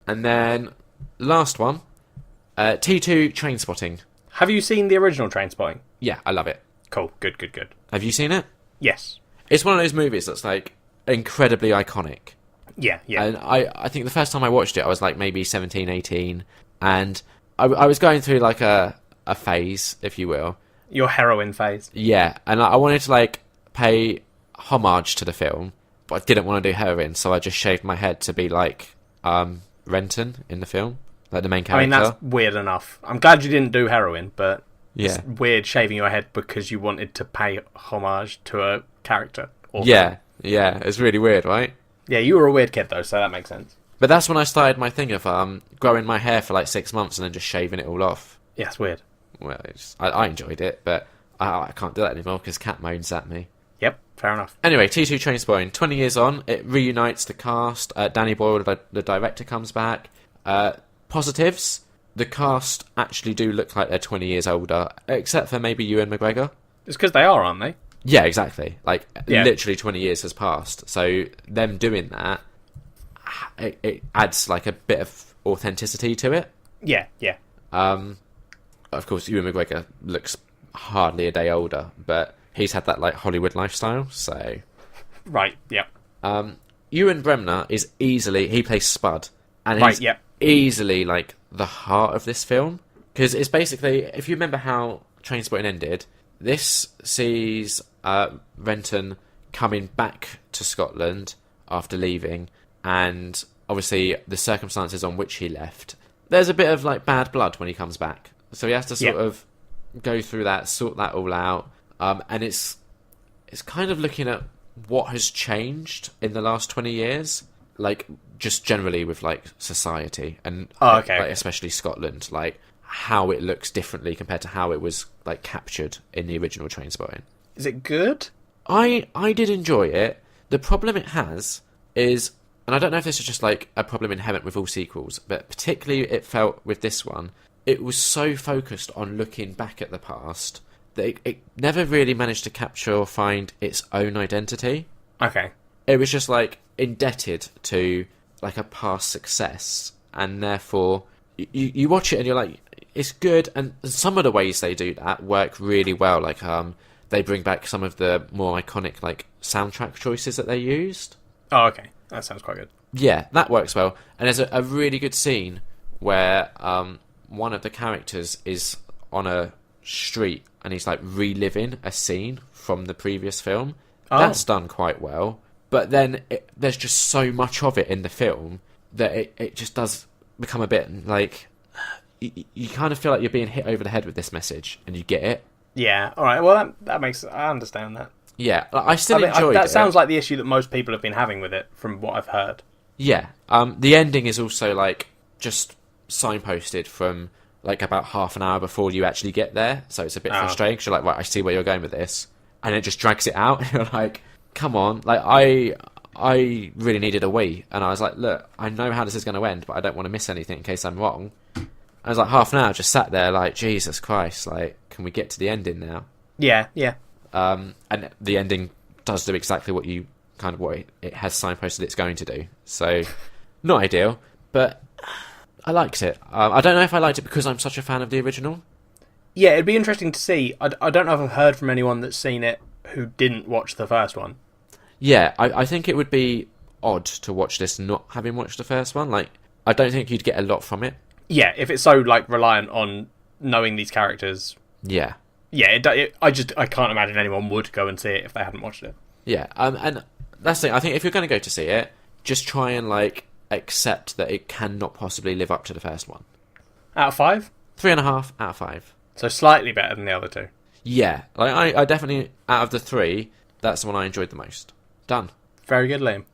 And then, last one, T2 Trainspotting. Have you seen the original Trainspotting? Yeah, I love it. Cool. Good. Have you seen it? Yes. It's one of those movies that's, like, incredibly iconic. Yeah. And I think the first time I watched it, I was, like, maybe 17, 18, and I was going through, like, a phase, if you will. Your heroin phase. Yeah, and I wanted to, like, pay homage to the film, but I didn't want to do heroin, so I just shaved my head to be, like, Renton in the film, like the main character. I mean, that's weird enough. I'm glad you didn't do heroin, but yeah, it's weird shaving your head because you wanted to pay homage to a character. Yeah, it's really weird, right? Yeah, you were a weird kid, though, so that makes sense. But that's when I started my thing of growing my hair for like 6 months and then just shaving it all off. Yeah, it's weird. Well, I enjoyed it, but I can't do that anymore because Kat moans at me. Yep, fair enough. Anyway, T2 Trainspotting, 20 years on, it reunites the cast. Danny Boyle, the director, comes back. Positives, the cast actually do look like they're 20 years older, except for maybe Ewan McGregor. It's because they are, aren't they? Yeah, exactly. Like, literally 20 years has passed. So, them doing that, it adds, like, a bit of authenticity to it. Yeah. Of course, Ewan McGregor looks hardly a day older, but he's had that, like, Hollywood lifestyle, so... Right, yeah. Ewen Bremner is easily... He plays Spud. And right, he's yeah. easily, like, the heart of this film. Because it's basically... If you remember how Trainspotting ended, this sees Renton coming back to Scotland after leaving, and obviously the circumstances on which he left. There's a bit of, like, bad blood when he comes back. So he has to sort of go through that, sort that all out. And it's kind of looking at what has changed in the last 20 years. Like, just generally with, like, society. And like, especially Scotland. Like, how it looks differently compared to how it was, like, captured in the original Trainspotting. Is it good? I did enjoy it. The problem it has is... And I don't know if this is just, like, a problem inherent with all sequels, but particularly it felt with this one... It was so focused on looking back at the past that it never really managed to capture or find its own identity. Okay. It was just, like, indebted to, like, a past success. And therefore, you watch it and you're like, it's good. And some of the ways they do that work really well. Like, they bring back some of the more iconic, like, soundtrack choices that they used. Oh, okay. That sounds quite good. Yeah, that works well. And there's a really good scene where... one of the characters is on a street and he's like reliving a scene from the previous film. Oh. That's done quite well. But then there's just so much of it in the film that it just does become a bit like... You kind of feel like you're being hit over the head with this message and you get it. Yeah, alright. Well, that makes... I understand that. Yeah, I still enjoyed it. That sounds like the issue that most people have been having with it from what I've heard. Yeah. The ending is also like just... signposted from like about half an hour before you actually get there, so it's a bit frustrating because you're like, right, I see where you're going with this, and it just drags it out. And you're like, come on, like I really needed a wee, and I was like, look, I know how this is going to end, but I don't want to miss anything in case I'm wrong. I was like, half an hour just sat there like, Jesus Christ, like, can we get to the ending now? Yeah. And the ending does do exactly what it has signposted it's going to do, so not ideal, but I liked it. I don't know if I liked it because I'm such a fan of the original. Yeah, it'd be interesting to see. I don't know if I've heard from anyone that's seen it who didn't watch the first one. Yeah, I think it would be odd to watch this not having watched the first one. Like, I don't think you'd get a lot from it. Yeah, if it's so, like, reliant on knowing these characters. Yeah. Yeah, I can't imagine anyone would go and see it if they hadn't watched it. Yeah, and that's the thing. I think if you're going to go to see it, just try and, like... accept that it cannot possibly live up to the first one. Out of 5? 3.5 out of 5. So slightly better than the other two. Yeah, like I definitely, out of the 3, that's the one I enjoyed the most. Done. Very good, Liam.